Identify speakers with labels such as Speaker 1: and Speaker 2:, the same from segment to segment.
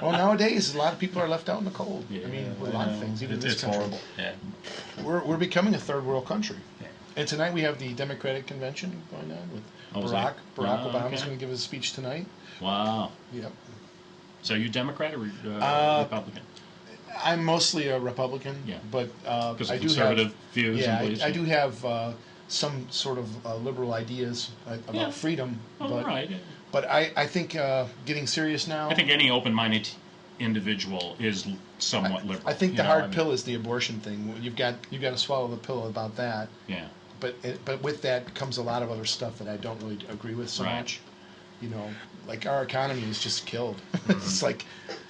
Speaker 1: Well, nowadays a lot of people are left out in the cold.
Speaker 2: Yeah,
Speaker 1: I mean, with a lot of things, even in this
Speaker 2: it's
Speaker 1: country.
Speaker 2: horrible. Yeah.
Speaker 1: We're becoming a third world country.
Speaker 2: Yeah.
Speaker 1: And tonight we have the Democratic convention going on with
Speaker 2: is
Speaker 1: Barack.
Speaker 2: it?
Speaker 1: Barack
Speaker 2: Oh,
Speaker 1: Obama's
Speaker 2: okay.
Speaker 1: going to give his speech tonight.
Speaker 2: Wow.
Speaker 1: Yep.
Speaker 2: So you Democrat or Republican?
Speaker 1: I'm mostly a Republican.
Speaker 2: Yeah.
Speaker 1: But
Speaker 2: Because
Speaker 1: I
Speaker 2: of
Speaker 1: do
Speaker 2: conservative
Speaker 1: have
Speaker 2: views.
Speaker 1: yeah,
Speaker 2: and beliefs.
Speaker 1: I do have some sort of liberal ideas about
Speaker 2: Yeah.
Speaker 1: freedom.
Speaker 2: Oh,
Speaker 1: but
Speaker 2: right.
Speaker 1: but I think getting serious now.
Speaker 2: I think any open-minded individual is somewhat liberal.
Speaker 1: I think
Speaker 2: you
Speaker 1: the
Speaker 2: know,
Speaker 1: hard
Speaker 2: I mean,
Speaker 1: pill is the abortion thing. You've got to swallow the pill about that.
Speaker 2: Yeah.
Speaker 1: But with that comes a lot of other stuff that I don't really agree with so
Speaker 2: Right.
Speaker 1: much. You know, like our economy is just killed. It's like,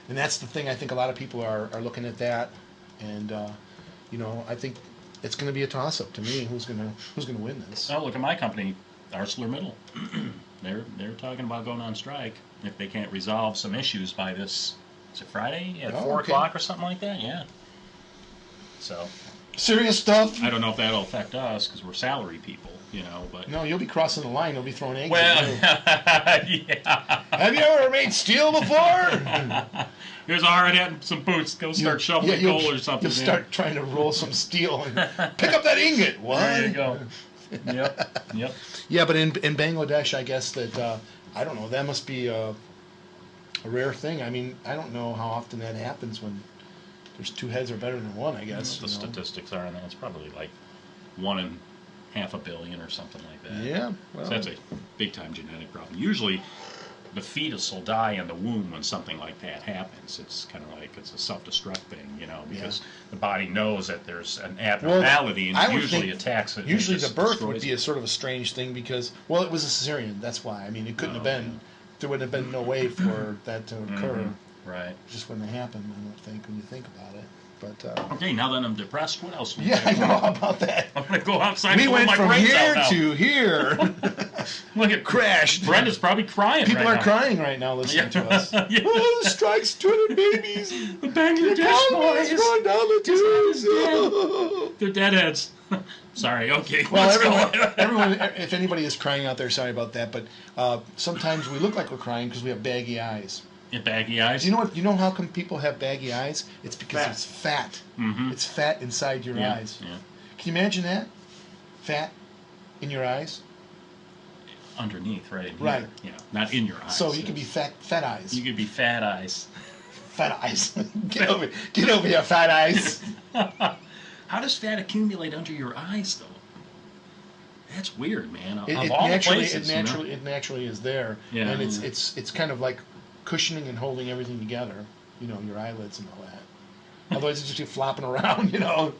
Speaker 1: and that's the thing. I think a lot of people are looking at that, and you know, I think it's going to be a toss-up to me. Who's gonna win this?
Speaker 2: Oh, look at my company, ArcelorMittal. they're talking about going on strike if they can't resolve some issues by this. Is it Friday at 4 o'clock or something like that? Yeah. So
Speaker 1: Serious stuff.
Speaker 2: I don't know if that'll affect us because we're salary people, you know. But
Speaker 1: No, you'll be crossing the line. You'll be throwing eggs.
Speaker 2: well,
Speaker 1: at you.
Speaker 2: yeah.
Speaker 1: Have you ever made steel before?
Speaker 2: Here's a hard hat and some boots. Go start shoveling
Speaker 1: you'll-
Speaker 2: coal or something.
Speaker 1: You'll start trying to roll some steel and pick up that ingot. What?
Speaker 2: There you go. Yep.
Speaker 1: Yeah, but in Bangladesh, I guess that I don't know. That must be a rare thing. I mean, I don't know how often that happens when there's two heads are better than one. I guess
Speaker 2: The
Speaker 1: you know.
Speaker 2: statistics are on that. It's probably like 1 in half a billion or something like that.
Speaker 1: Yeah, well,
Speaker 2: So that's a big time genetic problem. Usually, the fetus will die in the womb when something like that happens. It's kind of like it's a self-destruct thing, you know, because the body knows that there's an abnormality
Speaker 1: I
Speaker 2: and
Speaker 1: would
Speaker 2: usually
Speaker 1: think
Speaker 2: attacks it. and
Speaker 1: Usually,
Speaker 2: just
Speaker 1: the birth
Speaker 2: destroys
Speaker 1: would be
Speaker 2: it.
Speaker 1: a sort of a strange thing because, well, it was a cesarean. That's why. I mean, it couldn't have been. There would have been no way for that to occur.
Speaker 2: Right.
Speaker 1: It just wouldn't have happened. I don't think when you think about it. But
Speaker 2: Okay, now that I'm depressed, what else?
Speaker 1: yeah, I know how about that.
Speaker 2: I'm gonna go outside.
Speaker 1: We
Speaker 2: and blow
Speaker 1: went
Speaker 2: my
Speaker 1: from
Speaker 2: brains
Speaker 1: here
Speaker 2: out now.
Speaker 1: to here.
Speaker 2: Look at
Speaker 1: Crashed.
Speaker 2: Brenda's probably crying.
Speaker 1: People
Speaker 2: right
Speaker 1: are
Speaker 2: now.
Speaker 1: crying right now listening to us.
Speaker 2: Yeah.
Speaker 1: Oh, the strikes, 200 babies.
Speaker 2: The Bangladesh
Speaker 1: Economy's
Speaker 2: boys.
Speaker 1: going down the tubes.
Speaker 2: They're deadheads. Sorry. Okay.
Speaker 1: Well,
Speaker 2: let's go.
Speaker 1: everyone, if anybody is crying out there, sorry about that. But sometimes we look like we're crying because we have baggy eyes.
Speaker 2: Your baggy eyes.
Speaker 1: Do you know what? You know how come people have baggy eyes? It's because
Speaker 3: Fat.
Speaker 1: it's fat.
Speaker 2: Mm-hmm.
Speaker 1: It's fat inside your
Speaker 2: Yeah,
Speaker 1: eyes.
Speaker 2: yeah.
Speaker 1: Can you imagine that? Fat in your eyes.
Speaker 2: Underneath, right in here.
Speaker 1: Right.
Speaker 2: Yeah, not in your eyes.
Speaker 1: So you can be fat eyes.
Speaker 2: You could be fat eyes.
Speaker 1: Fat eyes. Get over here, fat eyes.
Speaker 2: How does fat accumulate under your eyes, though? That's weird, man. Of
Speaker 1: It
Speaker 2: all the
Speaker 1: naturally,
Speaker 2: places,
Speaker 1: it naturally is there,
Speaker 2: Yeah.
Speaker 1: and it's kind of like cushioning and holding everything together. You know, your eyelids and all that. Otherwise, it's just you flopping around. You know.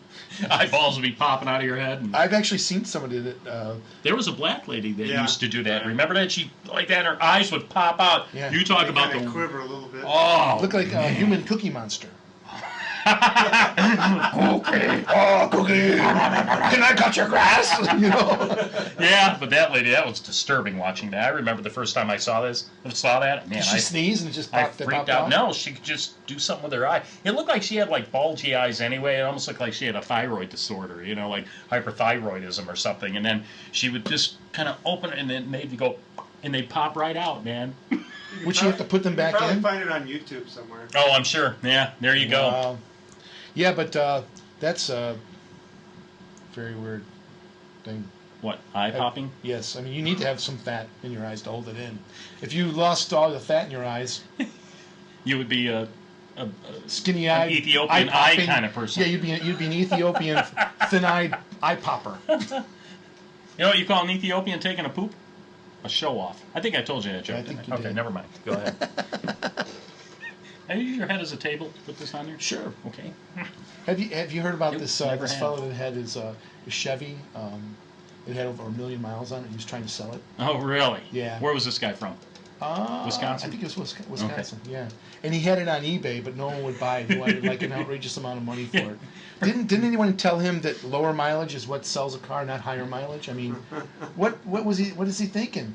Speaker 2: eyeballs would be popping out of your head. And
Speaker 1: I've actually seen somebody that.
Speaker 2: there was a black lady that
Speaker 3: Yeah.
Speaker 2: used to do that. Remember that? She like that. Her eyes would pop out.
Speaker 1: Yeah.
Speaker 2: You talk
Speaker 3: They
Speaker 2: about
Speaker 3: kinda
Speaker 2: the
Speaker 3: quiver a little bit.
Speaker 2: oh.
Speaker 1: Look like a human Cookie Monster. Cookie, oh Cookie, can I cut your grass? You know.
Speaker 2: Yeah, but that lady, that was disturbing watching that. I remember the first time I saw that. Man,
Speaker 1: Did she sneeze and it just
Speaker 2: I
Speaker 1: popped?
Speaker 2: freaked out. No, she could just do something with her eye. It looked like she had like bulgy eyes anyway. It almost looked like she had a thyroid disorder, you know, like hyperthyroidism or something. And then she would just kind of open it and then they'd go, and they'd pop right out, man.
Speaker 1: Would she have to put them back
Speaker 3: Probably
Speaker 1: in?
Speaker 3: find it on YouTube somewhere.
Speaker 2: Oh, I'm sure. Yeah, there you go.
Speaker 1: Yeah, but that's a very weird thing.
Speaker 2: What, eye popping?
Speaker 1: Yes, I mean you need to have some fat in your eyes to hold it in. If you lost all the fat in your eyes,
Speaker 2: You would be a
Speaker 1: skinny-eyed,
Speaker 2: an Ethiopian eye
Speaker 1: eye-popping-
Speaker 2: kind of person.
Speaker 1: Yeah, you'd be an Ethiopian thin-eyed eye popper.
Speaker 2: You know what you call an Ethiopian taking a poop? A show-off. I think I told you that joke.
Speaker 1: I think
Speaker 2: didn't
Speaker 1: you
Speaker 2: Okay,
Speaker 1: did.
Speaker 2: never mind. Go ahead. Have you used your head as a table? Put this on there?
Speaker 1: Sure.
Speaker 2: Okay.
Speaker 1: Have you heard about
Speaker 2: Nope,
Speaker 1: this
Speaker 2: never
Speaker 1: this
Speaker 2: had.
Speaker 1: fellow that had his Chevy? It had over 1 million miles on it. He was trying to sell it.
Speaker 2: Oh, really?
Speaker 1: Yeah.
Speaker 2: Where was this guy from? Wisconsin?
Speaker 1: I think it was Wisconsin. Yeah, and he had it on eBay, but no one would buy it. He wanted like an outrageous amount of money for it. Didn't anyone tell him that lower mileage is what sells a car, not higher mileage? I mean, what is he thinking?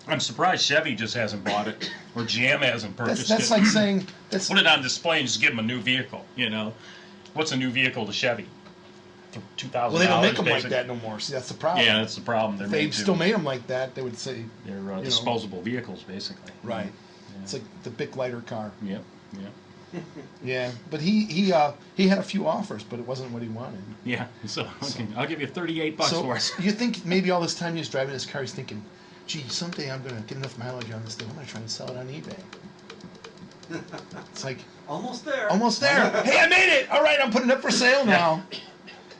Speaker 2: I'm surprised Chevy just hasn't bought it, or GM hasn't purchased
Speaker 1: That's
Speaker 2: it.
Speaker 1: like saying that's
Speaker 2: Put it on display and just give them a new vehicle, you know? What's a new vehicle to Chevy? $2,000.
Speaker 1: well, they don't make them like
Speaker 2: basic.
Speaker 1: that no more. See, that's the problem.
Speaker 2: Yeah, that's the problem. They're
Speaker 1: If they
Speaker 2: made to.
Speaker 1: still made them like that, they would say
Speaker 2: They're
Speaker 1: know.
Speaker 2: disposable vehicles, basically.
Speaker 1: right. It's like the Bic lighter car.
Speaker 2: Yep. Yeah.
Speaker 1: Yeah, but he had a few offers, but it wasn't what he wanted.
Speaker 2: Yeah. So okay, I'll give you $38 for it.
Speaker 1: You think maybe all this time he was driving his car, he's thinking, "Gee, someday I'm gonna get enough mileage on this thing. I'm gonna try and sell it on eBay." It's like
Speaker 3: Almost there.
Speaker 1: almost there. Hey, I made it! All right, I'm putting it up for sale now.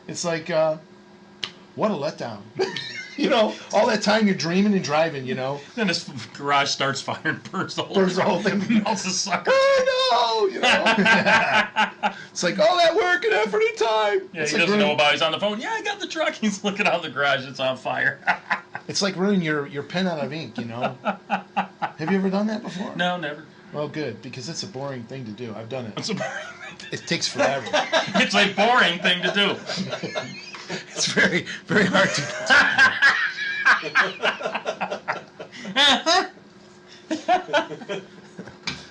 Speaker 1: It's like, what a letdown. You know, all that time you're dreaming and driving. You know,
Speaker 2: Then this garage starts firing, burns the whole
Speaker 1: burns the whole thing.
Speaker 2: melts the sucker.
Speaker 1: Oh no! You know, it's like all that work and effort and time.
Speaker 2: Yeah,
Speaker 1: It's
Speaker 2: he
Speaker 1: like
Speaker 2: doesn't know
Speaker 1: ruining-
Speaker 2: about it. He's on the phone. Yeah, I got the truck. He's looking out the garage. It's on fire.
Speaker 1: It's like ruining your pen out of ink. You know. Have you ever done that before?
Speaker 2: No, never.
Speaker 1: Well, good, because it's a boring thing to do. I've done it.
Speaker 2: It's a,
Speaker 1: It takes forever.
Speaker 2: it's a boring thing to do.
Speaker 1: It's very, very hard to.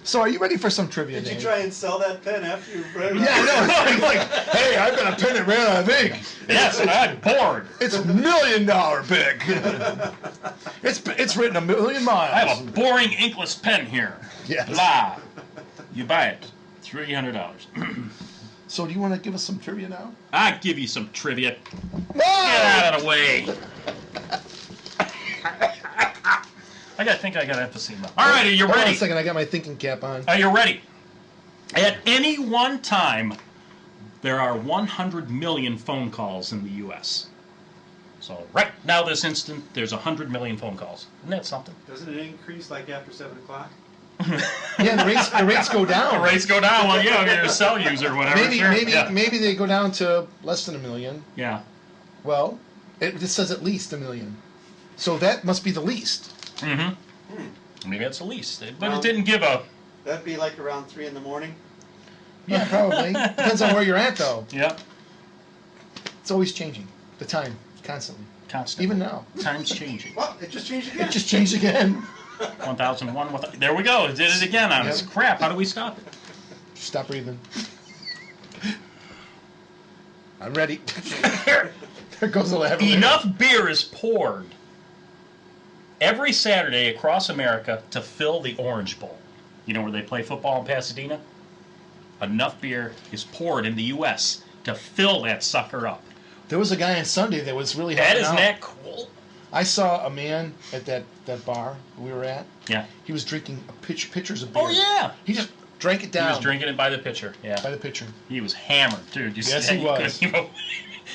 Speaker 1: So, are you ready for some trivia,
Speaker 3: Did you
Speaker 1: Dave?
Speaker 3: try and sell that pen after you read it?
Speaker 1: Yeah, I know. It's like, hey, I've got a pen that ran out of ink.
Speaker 2: Yes, and I'm bored.
Speaker 1: It's $1 million big. It's written 1,000,000 miles.
Speaker 2: I have a boring inkless pen here.
Speaker 1: Yes.
Speaker 2: Blah. You buy it. $300.
Speaker 1: So, do you want to give us some trivia now?
Speaker 2: I'll give you some trivia.
Speaker 1: No!
Speaker 2: Get out of the way. I think I got emphysema. All right, are you
Speaker 1: Hold on a
Speaker 2: ready?
Speaker 1: second, I got my thinking cap on.
Speaker 2: Are you ready? At any one time, there are 100 million phone calls in the U.S. So right now, this instant, there's 100 million phone calls. Isn't that something?
Speaker 3: Doesn't it increase like after 7 o'clock?
Speaker 1: Yeah, the rates go down.
Speaker 2: The rates go down. Well, yeah, if you're a cell user or whatever.
Speaker 1: Maybe,
Speaker 2: sure.
Speaker 1: maybe,
Speaker 2: Yeah.
Speaker 1: maybe they go down to less than 1 million.
Speaker 2: Yeah.
Speaker 1: Well, it just says at least 1 million. So that must be the least.
Speaker 2: Mm-hmm. Maybe that's the least. But
Speaker 3: Well,
Speaker 2: it didn't give a...
Speaker 3: That'd be like around 3 in the morning.
Speaker 1: Yeah, probably. Depends on where you're at, though.
Speaker 2: Yeah.
Speaker 1: It's always changing. The time, constantly.
Speaker 2: Constant.
Speaker 1: Even now.
Speaker 2: Time's changing.
Speaker 3: Well, it just changed again.
Speaker 1: It just changed again.
Speaker 2: 1001. There we go. It did it again on us.
Speaker 1: Yep.
Speaker 2: Crap. How do we stop it?
Speaker 1: Stop breathing. I'm ready. There goes the lavender.
Speaker 2: Enough beer is poured every Saturday across America to fill the Orange Bowl. You know where they play football in Pasadena? Enough beer is poured in the U.S. to fill that sucker up.
Speaker 1: There was a guy on Sunday that was really
Speaker 2: That
Speaker 1: helping
Speaker 2: isn't
Speaker 1: out.
Speaker 2: that cool?
Speaker 1: I saw a man at that bar we were at.
Speaker 2: Yeah.
Speaker 1: He was drinking pitchers of beer.
Speaker 2: Oh, yeah.
Speaker 1: He just drank it
Speaker 2: He
Speaker 1: down
Speaker 2: was drinking it by the pitcher. Yeah.
Speaker 1: by the pitcher.
Speaker 2: He was hammered, dude.
Speaker 1: Yes, he was.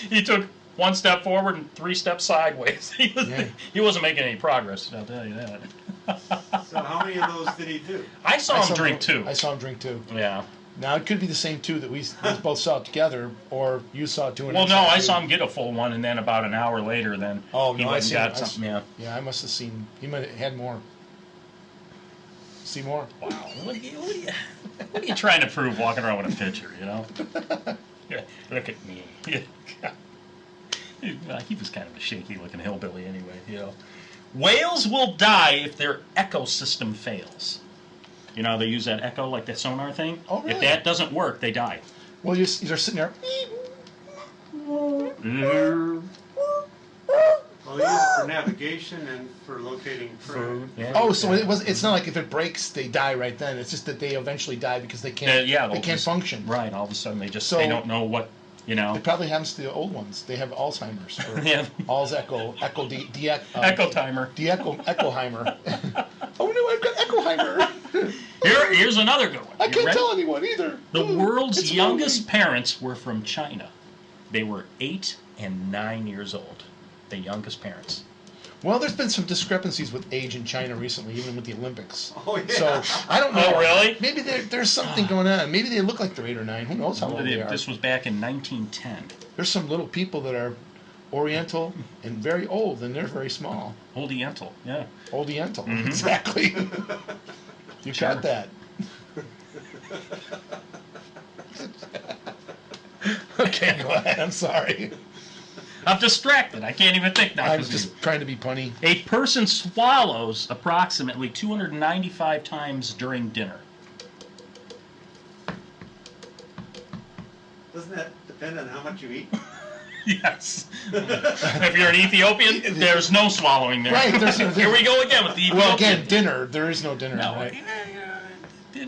Speaker 2: He took one step forward and 3 steps sideways.
Speaker 1: Yeah.
Speaker 2: He wasn't making any progress, I'll tell you that.
Speaker 3: So how many of those did he do?
Speaker 2: I saw him drink too.
Speaker 1: I saw him drink two.
Speaker 2: Yeah.
Speaker 1: Now it could be the same two that we both saw it together, or you saw it doing.
Speaker 2: Well, no, I saw him get a full one, and then about an hour later, then
Speaker 1: Oh,
Speaker 2: he
Speaker 1: no, I
Speaker 2: went and
Speaker 1: see.
Speaker 2: got something. Yeah.
Speaker 1: Yeah, I must have seen. He might have had more. See more?
Speaker 2: Wow. What are you trying to prove walking around with a pitcher, you know? Yeah, look at me. He was kind of a shaky-looking hillbilly anyway, you know. Whales will die if their ecosystem fails. You know, they use that echo, like that sonar thing.
Speaker 1: Oh, really?
Speaker 2: If that doesn't work, they die.
Speaker 1: Well, you're sitting there.
Speaker 3: Well, they use it for navigation and for locating prey.
Speaker 2: Yeah.
Speaker 1: Oh, so it's not like if it breaks, they die right then. It's just that they eventually die because they can't.
Speaker 2: Yeah,
Speaker 1: they can't
Speaker 2: just-
Speaker 1: function.
Speaker 2: Right, all of a sudden they
Speaker 1: So-
Speaker 2: they don't know what, you know.
Speaker 1: It probably happens to the old ones. They have Alzheimer's. Or
Speaker 2: Yeah.
Speaker 1: All's echo
Speaker 2: Echo timer.
Speaker 1: Echoheimer. Oh no, I've got Echoheimer.
Speaker 2: Here's another good one.
Speaker 1: I
Speaker 2: You
Speaker 1: can't
Speaker 2: ready?
Speaker 1: tell anyone either.
Speaker 2: The
Speaker 1: Ooh,
Speaker 2: world's
Speaker 1: it's
Speaker 2: youngest
Speaker 1: lonely.
Speaker 2: parents were from China. They were 8 and 9 years old. The youngest parents.
Speaker 1: Well, there's been some discrepancies with age in China recently, even with the Olympics.
Speaker 3: Oh, yeah.
Speaker 1: So I don't know.
Speaker 2: Oh, really?
Speaker 1: Maybe there's something going on. Maybe they look like they're 8 or 9. Who knows how old they are?
Speaker 2: This was back in 1910.
Speaker 1: There's some little people that are Oriental and very old, and they're very small.
Speaker 2: Oriental, yeah.
Speaker 1: Oriental,
Speaker 2: Mhm.
Speaker 1: exactly. You
Speaker 2: Sure.
Speaker 1: got that. Okay, go ahead. I'm sorry.
Speaker 2: I'm distracted. I can't even think now.
Speaker 1: I was just trying to be punny.
Speaker 2: A person swallows approximately 295 times during dinner.
Speaker 3: Doesn't that depend on how much you eat?
Speaker 2: Yes. If you're an Ethiopian, there's no swallowing there.
Speaker 1: Right,
Speaker 2: Here we go again with the Ethiopian.
Speaker 1: Well, again, dinner. There is no dinner.
Speaker 2: No,
Speaker 1: right?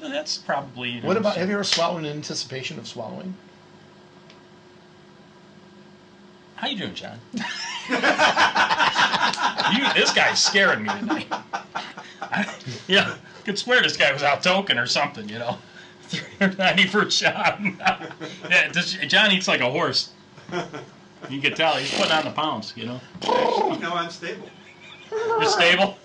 Speaker 2: that's probably. You know,
Speaker 1: What about, have you ever swallowed in anticipation of swallowing?
Speaker 2: How you doing, John? This guy's scaring me tonight. Yeah, could swear this guy was out toking or something, you know. $390 for John. Yeah, John eats like a horse. You can tell he's putting on the pounds, you know.
Speaker 3: Actually, no, I'm stable.
Speaker 2: You're stable.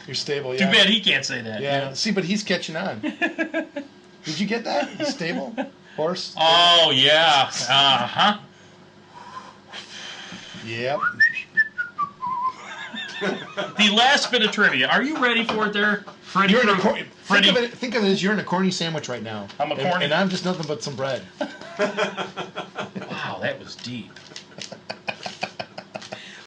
Speaker 1: You're stable,
Speaker 2: Too
Speaker 1: yeah.
Speaker 2: bad he can't say that.
Speaker 1: Yeah,
Speaker 2: you know?
Speaker 1: see, but he's catching on. Did you get that? He's stable? Horse?
Speaker 2: Oh yeah. Uh-huh.
Speaker 1: Yep.
Speaker 2: The last bit of trivia. Are you ready for it there, Freddie?
Speaker 1: You're in a
Speaker 2: Freddie.
Speaker 1: think of it as you're in a corny sandwich right now.
Speaker 2: I'm a corny-
Speaker 1: And I'm just nothing but some bread.
Speaker 2: Wow, that was deep.